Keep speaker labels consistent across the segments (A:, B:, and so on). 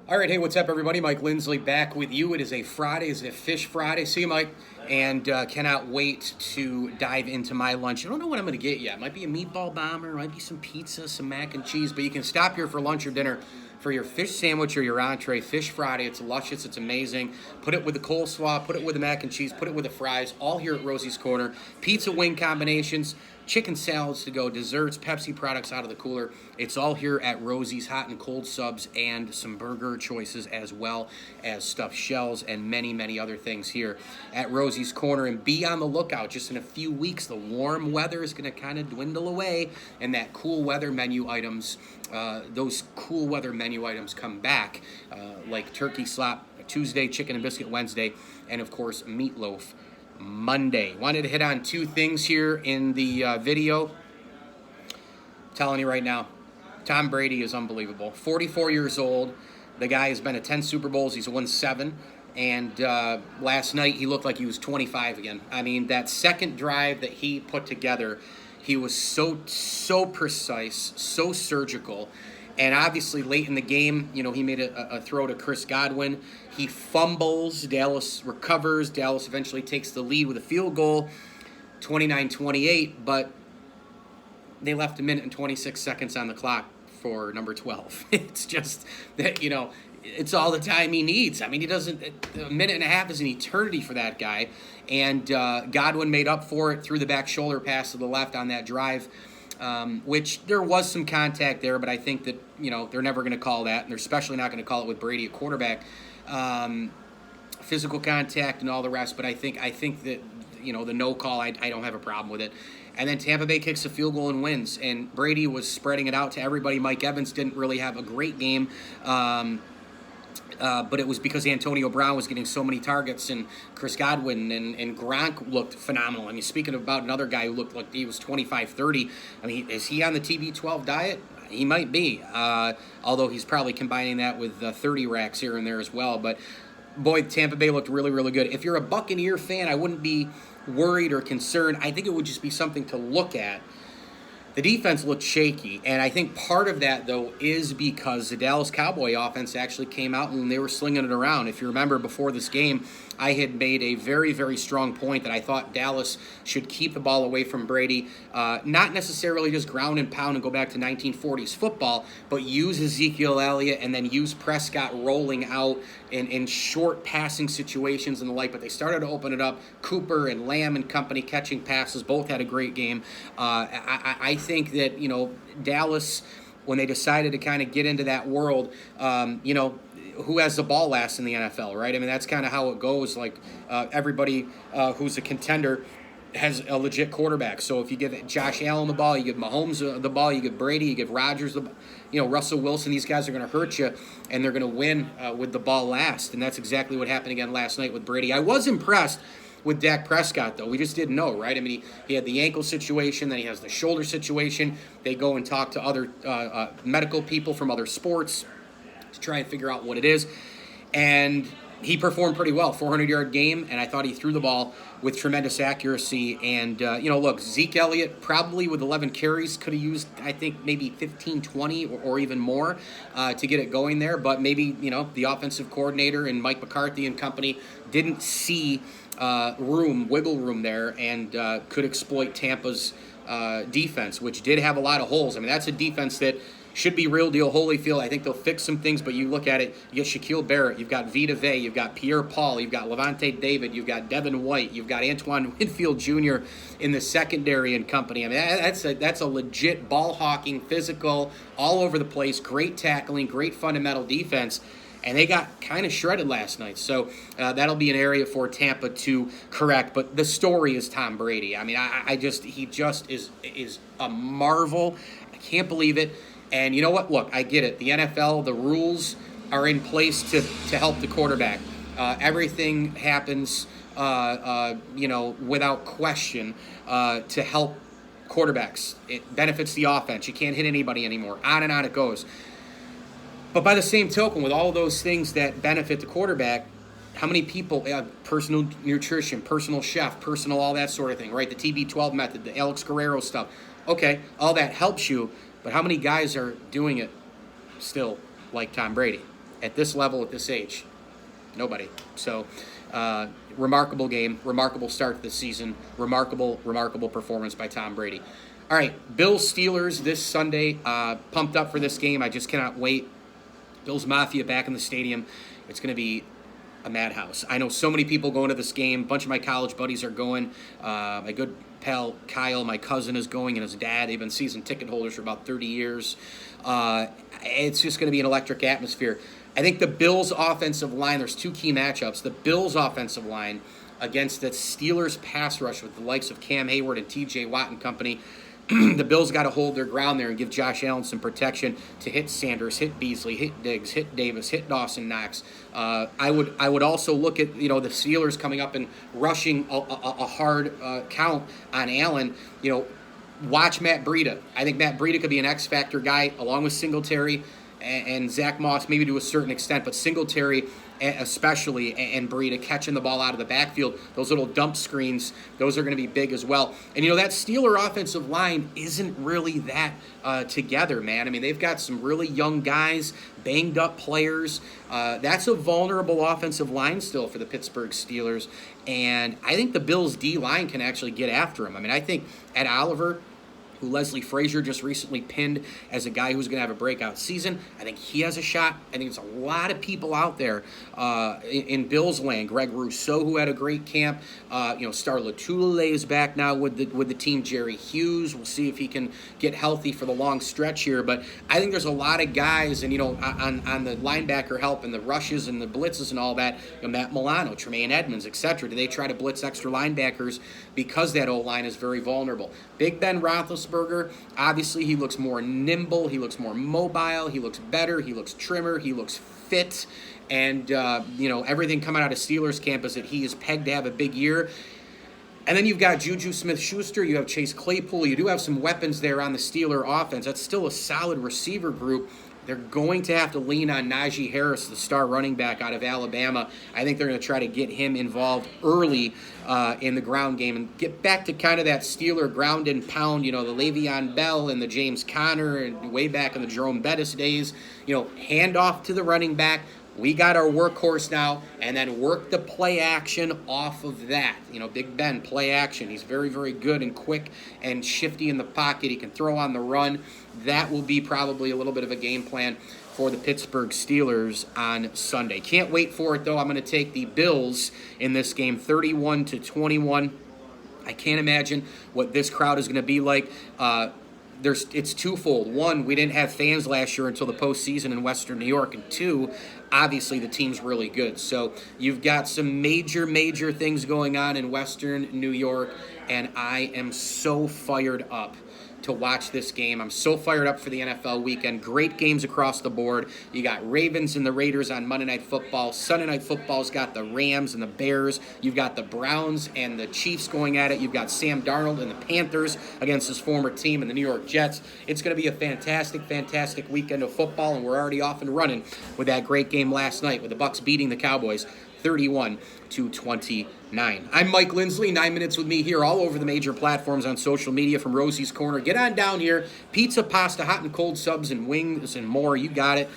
A: All right, hey, what's up, everybody? Mike Lindsley back with you. It is a Friday, it's a Fish Friday. See you, Mike, and cannot wait to dive into my lunch. I don't know what I'm going to get yet. Might be a meatball bomber, might be some pizza, some mac and cheese, but you can stop here for lunch or dinner for your fish sandwich or your entree. Fish Friday, it's luscious, it's amazing. Put it with the coleslaw, put it with the mac and cheese, put it with the fries, all here at Rosie's Corner. Pizza wing combinations, chicken salads to go, desserts, Pepsi products out of the cooler. It's all here at Rosie's, hot and cold subs, and some burger choices as well as stuffed shells and many, many other things here at Rosie's Corner. And be on the lookout. Just in a few weeks, the warm weather is going to kind of dwindle away, and that cool weather menu items, those cool weather menu items come back, like turkey slop Tuesday, chicken and biscuit Wednesday, and of course, meatloaf Monday. Wanted to hit on two things here in the video. Telling you right now, Tom Brady is unbelievable. 44 years old. The guy has been to 10 Super Bowls. He's won 7. And last night, he looked like he was 25 again. I mean, that second drive that he put together, he was so precise, so surgical. And obviously, late in the game, he made a throw to Chris Godwin. He fumbles. Dallas recovers. Dallas eventually takes the lead with a field goal, 29-28. But they left a minute and 26 seconds on the clock for number 12. It's just that, it's all the time he needs. I mean, a minute and a half is an eternity for that guy. And Godwin made up for it through the back shoulder pass to the left on that drive. Which there was some contact there, but I think that, they're never going to call that, and they're especially not going to call it with Brady at quarterback. Physical contact and all the rest, but I think that, the no call, I don't have a problem with it. And then Tampa Bay kicks a field goal and wins, and Brady was spreading it out to everybody. Mike Evans didn't really have a great game. But it was because Antonio Brown was getting so many targets, and Chris Godwin and Gronk looked phenomenal. I mean, speaking about another guy who looked like he was 25-30, I mean, is he on the TB12 diet? He might be, although he's probably combining that with 30 racks here and there as well. But, boy, Tampa Bay looked really, really good. If you're a Buccaneer fan, I wouldn't be worried or concerned. I think it would just be something to look at. The defense looked shaky, and I think part of that, though, is because the Dallas Cowboy offense actually came out and they were slinging it around. If you remember, before this game, I had made a very, very strong point that I thought Dallas should keep the ball away from Brady, not necessarily just ground and pound and go back to 1940s football, but use Ezekiel Elliott and then use Prescott rolling out in short passing situations and the like. But they started to open it up. Cooper and Lamb and company catching passes both had a great game. I think that, Dallas, when they decided to kind of get into that world, who has the ball last in the NFL, right? I mean, that's kind of how it goes. Like, everybody who's a contender has a legit quarterback. So if you give Josh Allen the ball, you give Mahomes the ball, you give Brady, you give Rodgers Russell Wilson, these guys are going to hurt you, and they're going to win with the ball last. And that's exactly what happened again last night with Brady. I was impressed with Dak Prescott, though. We just didn't know, right? I mean, he had the ankle situation, then he has the shoulder situation. They go and talk to other medical people from other sports to try and figure out what it is. And he performed pretty well, 400-yard game, and I thought he threw the ball with tremendous accuracy. And, look, Zeke Elliott probably with 11 carries could have used, I think, maybe 15, 20 or even more to get it going there. But maybe, the offensive coordinator and Mike McCarthy and company didn't see wiggle room there, and could exploit Tampa's defense, which did have a lot of holes. I mean, that's a defense that should be real deal Holyfield. I think they'll fix some things, but you look at it, you get Shaquille Barrett, you've got Vita Vea, you've got Pierre Paul, you've got Levante David, you've got Devin White, you've got Antoine Winfield Jr. in the secondary and company. I mean, that's a legit ball hawking, physical, all over the place, great tackling, great fundamental defense. And they got kind of shredded last night. So that'll be an area for Tampa to correct. But the story is Tom Brady. I mean, he just is a marvel. I can't believe it. And you know what? Look, I get it. The NFL, the rules are in place to help the quarterback. Everything happens, without question to help quarterbacks. It benefits the offense. You can't hit anybody anymore. On and on it goes. But by the same token, with all those things that benefit the quarterback, how many people have personal nutrition, personal chef, personal all that sort of thing, right? The TB12 method, the Alex Guerrero stuff. Okay, all that helps you, but how many guys are doing it still like Tom Brady? at this level, at this age. Nobody. So, remarkable game, remarkable start to the season, remarkable performance by Tom Brady. All right, Bills-Steelers this Sunday. Pumped up for this game. I just cannot wait. Bills Mafia back in the stadium. It's going to be a madhouse. I know so many people going to this game. A bunch of my college buddies are going. My good pal Kyle, my cousin, is going, and his dad. They've been season ticket holders for about 30 years. It's just going to be an electric atmosphere. I think the Bills' offensive line, there's two key matchups. The Bills' offensive line against the Steelers' pass rush with the likes of Cam Hayward and T.J. Watt and company. The Bills got to hold their ground there and give Josh Allen some protection to hit Sanders, hit Beasley, hit Diggs, hit Davis, hit Dawson Knox. I would also look at the Steelers coming up and rushing a hard count on Allen. Watch Matt Breida. I think Matt Breida could be an X factor guy along with Singletary and Zach Moss, maybe to a certain extent, but Singletary especially, and Breida catching the ball out of the backfield, those little dump screens, those are going to be big as well. And, that Steeler offensive line isn't really that together, man. I mean, they've got some really young guys, banged up players. That's a vulnerable offensive line still for the Pittsburgh Steelers, and I think the Bills' D-line can actually get after them. I mean, I think Ed Oliver, who Leslie Frazier just recently pinned as a guy who's going to have a breakout season, I think he has a shot. I think there's a lot of people out there in Bills land. Greg Rousseau, who had a great camp. Star Lotulelei is back now with the team. Jerry Hughes, we'll see if he can get healthy for the long stretch here. But I think there's a lot of guys, and on the linebacker help and the rushes and the blitzes and all that. Matt Milano, Tremaine Edmonds, etc. Do they try to blitz extra linebackers because that O-line is very vulnerable? Big Ben Roethlisberger, obviously he looks more nimble, he looks more mobile, he looks better, he looks trimmer, he looks fit, and everything coming out of Steelers camp is that he is pegged to have a big year. And then you've got Juju Smith-Schuster, you have Chase Claypool, you do have some weapons there on the Steeler offense. That's still a solid receiver group. They're going to have to lean on Najee Harris, the star running back out of Alabama. I think they're going to try to get him involved early in the ground game and get back to kind of that Steeler ground and pound, the Le'Veon Bell and the James Conner and way back in the Jerome Bettis days. Hand off to the running back. We got our workhorse now, and then work the play action off of that. Big Ben, play action. He's very, very good and quick and shifty in the pocket. He can throw on the run. That will be probably a little bit of a game plan for the Pittsburgh Steelers on Sunday. Can't wait for it, though. I'm going to take the Bills in this game, 31-21. I can't imagine what this crowd is going to be like. It's twofold. One, we didn't have fans last year until the postseason in Western New York. And two, obviously the team's really good. So you've got some major things going on in Western New York, and I am so fired up to watch this game. I'm so fired up for the NFL weekend. Great games across the board. You got Ravens and the Raiders on Monday Night Football. Sunday Night Football's got the Rams and the Bears. You've got the Browns and the Chiefs going at it. You've got Sam Darnold and the Panthers against his former team and the New York Jets. It's going to be a fantastic weekend of football, and we're already off and running with that great game last night with the Bucs beating the Cowboys 31-29. I'm Mike Lindsley. 9 minutes with me here all over the major platforms on social media from Rosie's Corner. Get on down here. Pizza, pasta, hot and cold subs, and wings and more. You got it.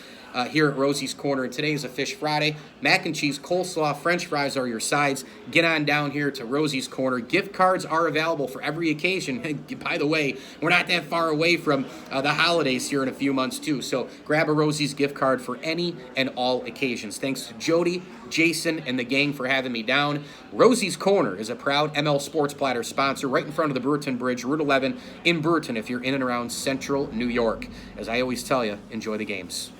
A: Here at Rosie's Corner. And today is a Fish Friday. Mac and cheese, coleslaw, French fries are your sides. Get on down here to Rosie's Corner. Gift cards are available for every occasion. By the way, we're not that far away from the holidays here in a few months too. So grab a Rosie's gift card for any and all occasions. Thanks to Jody, Jason, and the gang for having me down. Rosie's Corner is a proud ML Sports Platter sponsor right in front of the Brewerton Bridge, Route 11 in Brewerton if you're in and around central New York. As I always tell you, enjoy the games.